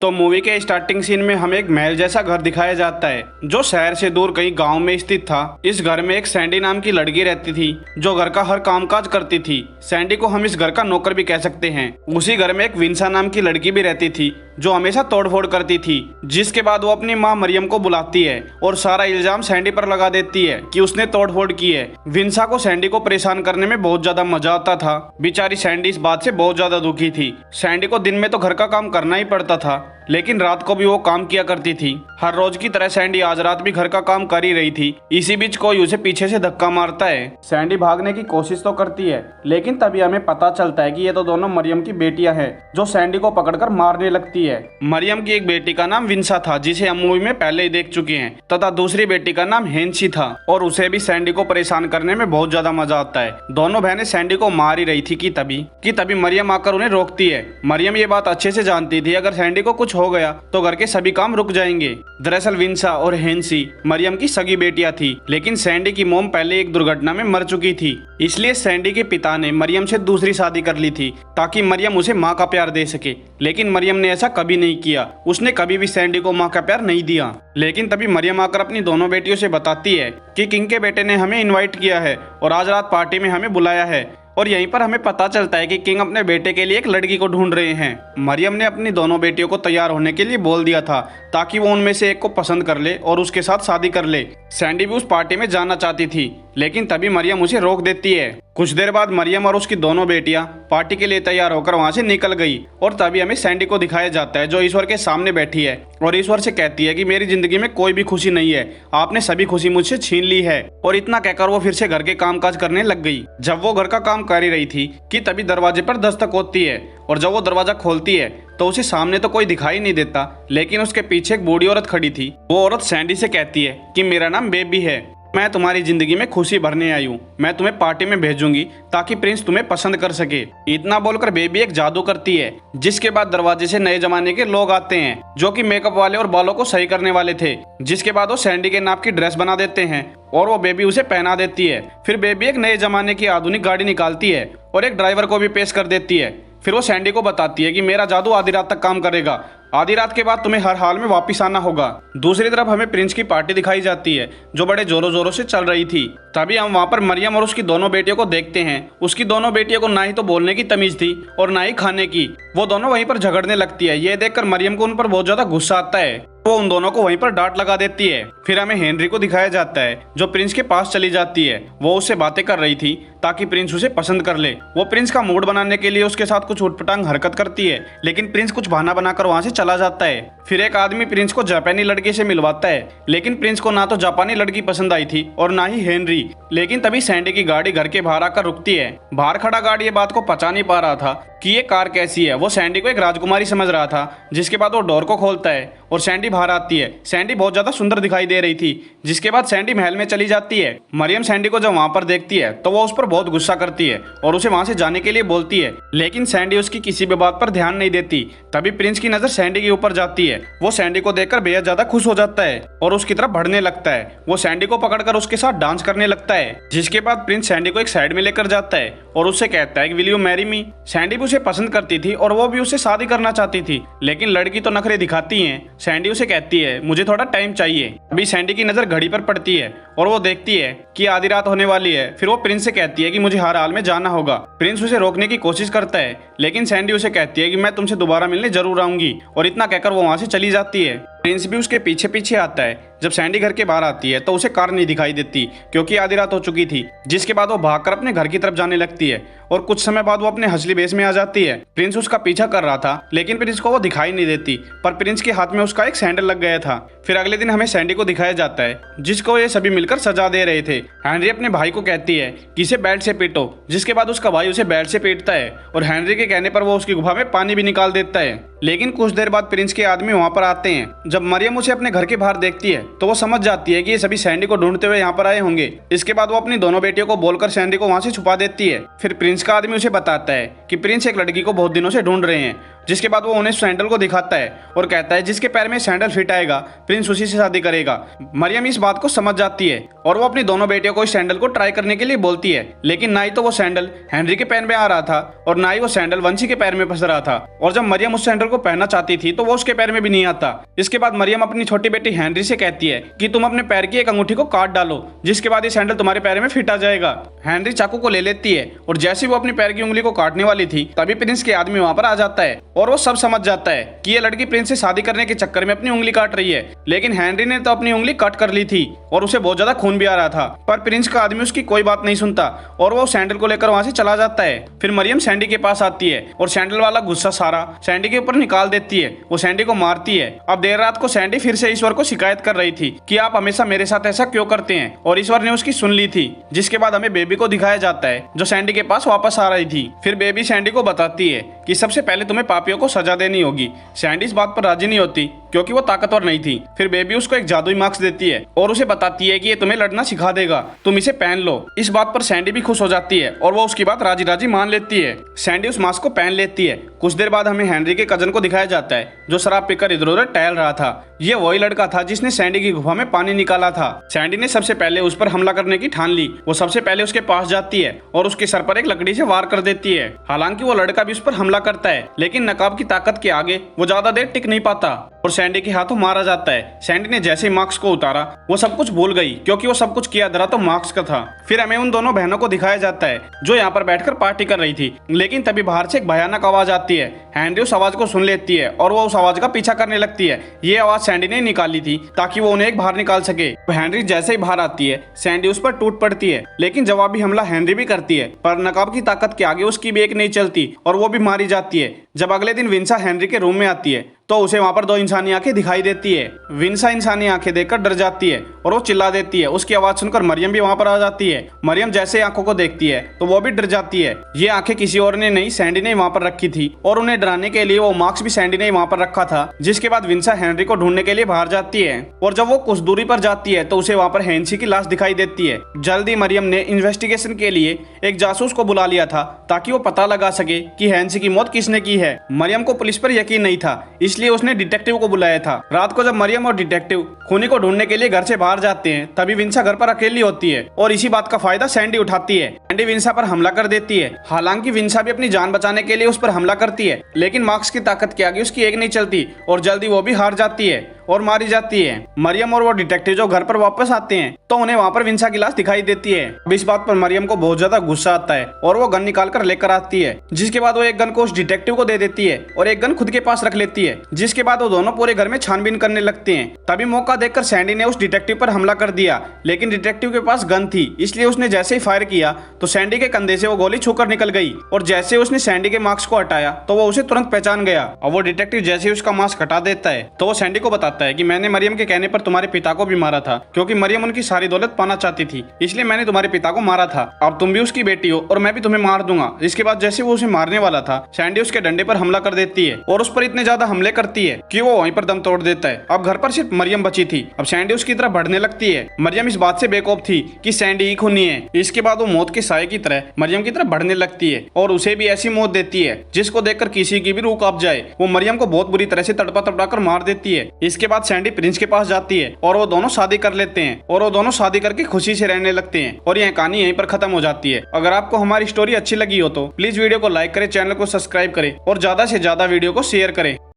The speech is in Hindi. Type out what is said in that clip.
तो मूवी के स्टार्टिंग सीन में हमें एक महल जैसा घर दिखाया जाता है जो शहर से दूर कहीं गांव में स्थित था। इस घर में एक सैंडी नाम की लड़की रहती थी जो घर का हर कामकाज करती थी। सैंडी को हम इस घर का नौकर भी कह सकते हैं। उसी घर में एक विंसा नाम की लड़की भी रहती थी जो हमेशा तोड़फोड़ करती थी, जिसके बाद वो अपनी माँ मरियम को बुलाती है और सारा इल्जाम सैंडी पर लगा देती है कि उसने तोड़फोड़ की है। विंसा को सैंडी को परेशान करने में बहुत ज्यादा मजा आता था। बेचारी सैंडी इस बात से बहुत ज्यादा दुखी थी। सैंडी को दिन में तो घर का काम करना ही पड़ता था, लेकिन रात को भी वो काम किया करती थी। हर रोज की तरह सैंडी आज रात भी घर का काम कर ही रही थी। इसी बीच कोई उसे पीछे से धक्का मारता है। सैंडी भागने की कोशिश तो करती है, लेकिन तभी हमें पता चलता है कि ये तो दोनों मरियम की बेटियां हैं जो सैंडी को पकड़कर मारने लगती है। मरियम की एक बेटी का नाम विंसा था जिसे हम मूवी में पहले ही देख चुके हैं, तथा दूसरी बेटी का नाम हेंसी था और उसे भी सैंडी को परेशान करने में बहुत ज्यादा मजा आता है। दोनों बहनें सैंडी को मार ही रही थी कि तभी मरियम आकर उन्हें रोकती है। मरियम ये बात अच्छे से जानती थी अगर सैंडी को कुछ हो गया तो घर के सभी काम रुक जाएंगे। दरअसल विंसा और हेंसी मरियम की सगी बेटियां थी, लेकिन सैंडी की मोम पहले एक दुर्घटना में मर चुकी थी। इसलिए सैंडी के पिता ने मरियम से दूसरी शादी कर ली थी ताकि मरियम उसे माँ का प्यार दे सके, लेकिन मरियम ने ऐसा कभी नहीं किया। उसने कभी भी सैंडी को माँ का प्यार नहीं दिया। लेकिन तभी मरियम आकर अपनी दोनों बेटियों से बताती है कि किंग के बेटे ने हमें इनवाइट किया है और आज रात पार्टी में हमें बुलाया है। और यहीं पर हमें पता चलता है कि किंग अपने बेटे के लिए एक लड़की को ढूंढ रहे हैं। मरियम ने अपनी दोनों बेटियों को तैयार होने के लिए बोल दिया था ताकि वो उनमें से एक को पसंद कर ले और उसके साथ शादी कर ले। सैंडी भी उस पार्टी में जाना चाहती थी, लेकिन तभी मरियम उसे रोक देती है। कुछ देर बाद मरियम और उसकी दोनों बेटियां पार्टी के लिए तैयार होकर वहां से निकल गई और तभी हमें सैंडी को दिखाया जाता है जो ईश्वर के सामने बैठी है और ईश्वर से कहती है कि मेरी जिंदगी में कोई भी खुशी नहीं है, आपने सभी खुशी मुझसे छीन ली है। और इतना कहकर वो फिर से घर के कामकाज करने लग गई। जब वो घर का काम कर ही रही थी कि तभी दरवाजे पर दस्तक होती है और जब वो दरवाजा खोलती है तो उसे सामने तो कोई दिखाई नहीं देता, लेकिन उसके पीछे एक बूढ़ी औरत खड़ी थी। वो औरत सैंडी से कहती है कि मेरा नाम बेबी है, मैं तुम्हारी जिंदगी में खुशी भरने आई हूँ, मैं तुम्हें पार्टी में भेजूंगी ताकि प्रिंस तुम्हें पसंद कर सके। इतना बोलकर बेबी एक जादू करती है, जिसके बाद दरवाजे से नए जमाने के लोग आते हैं जो कि मेकअप वाले और बालों को सही करने वाले थे। जिसके बाद वो सैंडी के नाप की ड्रेस बना देते हैं और वो बेबी उसे पहना देती है। फिर बेबी एक नए जमाने की आधुनिक गाड़ी निकालती है और एक ड्राइवर को भी पेश कर देती है। फिर वो सैंडी को बताती है कि मेरा जादू आधी रात तक काम करेगा, आधी रात के बाद तुम्हें हर हाल में वापस आना होगा। दूसरी तरफ हमें प्रिंस की पार्टी दिखाई जाती है जो बड़े जोरों जोरों से चल रही थी। तभी हम वहाँ पर मरियम और उसकी दोनों बेटियों को देखते हैं। उसकी दोनों बेटियों को ना ही तो बोलने की तमीज थी और ना ही खाने की। वो दोनों वहीं पर झगड़ने लगती है। ये देखकर मरियम को उन पर बहुत ज्यादा गुस्सा आता है। वो उन दोनों को वहीं पर डांट लगा देती है। फिर हमें हेनरी को दिखाया जाता है जो प्रिंस के पास चली जाती है। वो उससे बातें कर रही थी ताकि प्रिंस उसे पसंद कर ले। वो प्रिंस का मूड बनाने के लिए उसके साथ कुछ उटपटांग हरकत करती है, लेकिन प्रिंस कुछ बहाना बनाकर वहां से चला जाता है। फिर एक आदमी प्रिंस को जापानी लड़की से मिलवाता है, लेकिन प्रिंस को ना तो जापानी लड़की पसंद आई थी और ना ही हेनरी। लेकिन तभी सैंडी की गाड़ी घर के बाहर आकर रुकती है। बाहर खड़ा गार्ड ये बात को पचा नहीं पा रहा था कि ये कार कैसी है। वो सैंडी को एक राजकुमारी समझ रहा था। जिसके बाद वो डोर को खोलता है और सैंडी बाहर आती है। सैंडी बहुत ज्यादा सुंदर दिखाई दे रही थी। जिसके बाद सैंडी महल में चली जाती है। मरियम सैंडी को जब वहां पर देखती है तो वो उस पर बहुत गुस्सा करती है और उसे वहां से जाने के लिए बोलती है, लेकिन सैंडी उसकी किसी भी बात पर ध्यान नहीं देती। तभी प्रिंस की नजर सैंडी के ऊपर जाती है। वो सैंडी को देखकर बेहद ज्यादा खुश हो जाता है और उसकी तरफ बढ़ने लगता है। वो सैंडी को पकड़कर उसके साथ डांस करने लगता है। जिसके बाद प्रिंस सैंडी को एक साइड में लेकर जाता है और उससे कहता है, will you marry me. Sandy भी उसे पसंद करती थी और वो भी उससे शादी करना चाहती थी, लेकिन लड़की तो नखरे दिखाती है। सैंडी उसे कहती है, मुझे थोड़ा टाइम चाहिए। अभी सैंडी की नजर घड़ी पर पड़ती है और वो देखती है कि आधी रात होने वाली है। फिर वो प्रिंस से कहती है कि मुझे हर हाल में जाना होगा। प्रिंस उसे रोकने की कोशिश करता है, लेकिन सैंडी उसे कहती है कि मैं तुमसे दोबारा मिलने जरूर आऊंगी, और इतना कहकर वो वहां से चली जाती है। प्रिंस भी उसके पीछे पीछे आता है। जब सैंडी घर के बाहर आती है तो उसे कार नहीं दिखाई देती क्योंकि आधी रात हो चुकी थी। जिसके बाद वो भागकर अपने घर की तरफ जाने लगती है और कुछ समय बाद वो अपने हंसली बेस में आ जाती है। प्रिंस उसका पीछा कर रहा था, लेकिन प्रिंस को वो दिखाई नहीं देती, पर प्रिंस के हाथ में उसका एक सैंडल लग गया था। फिर अगले दिन हमें सैंडी को दिखाया जाता है जिसको ये सभी मिलकर सजा दे रहे थे। हेनरी अपने भाई को कहती है कि इसे बेल्ट से पीटो, जिसके बाद उसका भाई उसे बेल्ट से पीटता है और हेनरी के कहने पर वो उसकी गुफा में पानी भी निकाल देता है। लेकिन कुछ देर बाद प्रिंस के आदमी वहां पर आते हैं। जब मरियम उसे अपने घर के बाहर देखती है तो वो समझ जाती है कि ये सभी सैंडी को ढूंढते हुए यहाँ पर आए होंगे। इसके बाद वो अपनी दोनों बेटियों को बोलकर सैंडी को वहां से छुपा देती है। फिर प्रिंस का आदमी उसे बताता है कि प्रिंस एक लड़की को बहुत दिनों से ढूंढ रहे हैं जिसके बाद वो उन्हें सैंडल को दिखाता है और कहता है जिसके पैर में सैंडल फिट आएगा प्रिंस उसी से शादी करेगा। मरियम इस बात को समझ जाती है और वो अपनी दोनों बेटियों को इस सैंडल को ट्राई करने के लिए बोलती है, लेकिन ना ही तो वो सैंडल हेनरी के पैर में आ रहा था और ना ही वो सैंडल वंशी के पैर में फंस रहा था। और जब मरियम उस सैंडल को पहनना चाहती थी तो वो उसके पैर में भी नहीं आता। इसके बाद मरियम अपनी छोटी बेटी हेनरी से कहती है कि तुम अपने पैर की एक अंगूठी को काट डालो, जिसके बाद ये सैंडल तुम्हारे पैर में फिट आ जाएगा। हेनरी चाकू को ले लेती है और जैसे वो अपनी पैर की उंगली को काटने वाली थी तभी प्रिंस के आदमी वहां पर आ जाता है और वो सब समझ जाता है कि ये लड़की प्रिंस से शादी करने के चक्कर में अपनी उंगली काट रही है। लेकिन हेनरी ने तो अपनी उंगली कट कर ली थी और उसे बहुत ज्यादा खून भी आ रहा था, पर प्रिंस का आदमी उसकी कोई बात नहीं सुनता और वो सैंडल को लेकर वहां से चला जाता है। फिर मरियम सैंडी के पास आती है और सैंडल वाला गुस्सा सारा सैंडी के ऊपर निकाल देती है। वो सैंडी को मारती है। अब देर रात को सैंडी फिर से ईश्वर को शिकायत कर रही थी कि आप हमेशा मेरे साथ ऐसा क्यों करते हैं, और ईश्वर ने उसकी सुन ली थी। जिसके बाद हमें बेबी को दिखाया जाता है जो सैंडी के पास वापस आ रही थी। फिर बेबी सैंडी को बताती है कि सबसे पहले तुम्हें पापियों को सजा देनी होगी। सैंडी इस बात पर राजी नहीं होती क्योंकि वो ताकतवर नहीं थी। फिर बेबी उसको एक जादुई मास्क देती है और उसे बताती है कि ये तुम्हें लड़ना सिखा देगा, तुम इसे पहन लो। इस बात पर सैंडी भी खुश हो जाती है और वो उसकी बात राजी राजी मान लेती है। सैंडी उस मास्क को पहन लेती है। कुछ देर बाद हमें हेनरी के कजन को दिखाया जाता है जो शराब पीकर इधर उधर टहल रहा था। ये वही लड़का था जिसने सैंडी की गुफा में पानी निकाला था। सैंडी ने सबसे पहले उस पर हमला करने की ठान ली। वो सबसे पहले उसके पास जाती है और उसके सर पर एक लकड़ी से वार कर देती है। हालांकि वो लड़का भी उस पर हमला करता है, लेकिन नकाब की ताकत के आगे वो ज्यादा देर टिक नहीं पाता और सैंडी के हाथों मारा जाता है। सैंडी ने जैसे ही मार्क्स को उतारा वो सब कुछ भूल गई क्योंकि वो सब कुछ किया धरा तो मार्क्स का था। फिर हमें उन दोनों बहनों को दिखाया जाता है जो यहाँ पर बैठकर पार्टी कर रही थी, लेकिन तभी बाहर से एक भयानक आवाज आती है। हेनरी उस आवाज को सुन लेती है और वो उस आवाज का पीछा करने लगती है। ये आवाज सैंडी ने निकाली थी ताकि वो उन्हें बाहर निकाल सके। हेनरी जैसे ही बाहर आती है सैंडी उस पर टूट पड़ती है, लेकिन जवाबी हमला हेनरी भी करती है, पर नकाब की ताकत के आगे उसकी भी एक नहीं चलती और वो भी मारी जाती है। जब अगले दिन विंसा हेनरी के रूम में आती है तो उसे वहां पर दो इंसानी आंखें दिखाई देती है। विंसा इंसानी आंखें देखकर डर जाती है और वो चिल्ला देती है। उसकी आवाज सुनकर मरियम भी वहां पर आ जाती है। मरियम जैसे आंखों को देखती है तो वो भी डर जाती है। ये आंखें किसी और ने नहीं सैंडी ने वहां पर रखी थी और उन्हें डराने के लिए वो मार्क्स भी सैंडी ने वहां पर रखा था। जिसके बाद विंसा हेनरी को ढूंढने के लिए बाहर जाती है और जब वो कुछ दूरी पर जाती है तो उसे वहां पर हैंसी की लाश दिखाई देती है। जल्दी मरियम ने इन्वेस्टिगेशन के लिए एक जासूस को बुला लिया था ताकि वो पता लगा सके कि हैंसी की मौत किसने की है। मरियम को पुलिस पर यकीन नहीं था, इसलिए उसने डिटेक्टिव को बुलाया था। रात को जब मरियम और डिटेक्टिव खूनी को ढूंढने के लिए घर से बाहर जाते हैं तभी विंसा घर पर अकेली होती है और इसी बात का फायदा सैंडी उठाती है। सैंडी विंसा पर हमला कर देती है। हालांकि विंसा भी अपनी जान बचाने के लिए उस पर हमला करती है, लेकिन मार्क्स की ताकत के आगे उसकी एक नहीं चलती और जल्दी वो भी हार जाती है और मारी जाती है। मरियम और वो डिटेक्टिव जो घर पर वापस आते हैं तो उन्हें वहां पर विंसा की लाश दिखाई देती है। अब इस बात पर मरियम को बहुत ज्यादा गुस्सा आता है और वो गन निकाल कर लेकर आती है, जिसके बाद वो एक गन को उस डिटेक्टिव को दे देती है और एक गन खुद के पास रख लेती है। जिसके बाद वो दोनों पूरे घर में छानबीन करने लगते हैं। तभी मौका देखकर सैंडी ने उस डिटेक्टिव पर हमला कर दिया, लेकिन डिटेक्टिव के पास गन थी, इसलिए उसने जैसे ही फायर किया तो सैंडी के कंधे से वो गोली छूकर निकल गई और जैसे उसने सैंडी के मास्क को हटाया तो वो उसे तुरंत पहचान गया। और वो डिटेक्टिव जैसे ही उसका मास्क हटा देता है तो वो सैंडी को बताता है कि मैंने मरियम के कहने पर तुम्हारे पिता को भी मारा था, क्योंकि मरियम उनकी सारी दौलत पाना चाहती थी, इसलिए मैंने तुम्हारे पिता को मारा था। अब तुम भी उसकी बेटी हो और मैं भी तुम्हें मार दूंगा। इसके बाद जैसे वो उसे मारने वाला था सैंडी उसके डंडे पर हमला कर देती है और उस पर इतने ज्यादा हमले करती है कि वो वहीं पर दम तोड़ देता है। अब घर पर सिर्फ मरियम बची थी। अब सैंडी उसकी तरफ बढ़ने लगती है। मरियम इस बात से बेखौफ थी कि सैंडी ही खूनी है। इसके बाद वो मौत के साए की तरह मरियम की तरफ बढ़ने लगती है और उसे भी ऐसी मौत देती है जिसको देखकर किसी की भी रूह कांप जाए। वो मरियम को बहुत बुरी तरह से तड़पा तड़पा कर मार देती है। इसके बाद सैंडी प्रिंस के पास जाती है और वो दोनों शादी कर लेते हैं और वो दोनों शादी करके खुशी से रहने लगते हैं और यह कहानी यहीं पर खत्म हो जाती है। अगर आपको हमारी स्टोरी अच्छी लगी हो तो प्लीज वीडियो को लाइक करें, चैनल को सब्सक्राइब करें और ज्यादा से ज्यादा वीडियो को शेयर करें।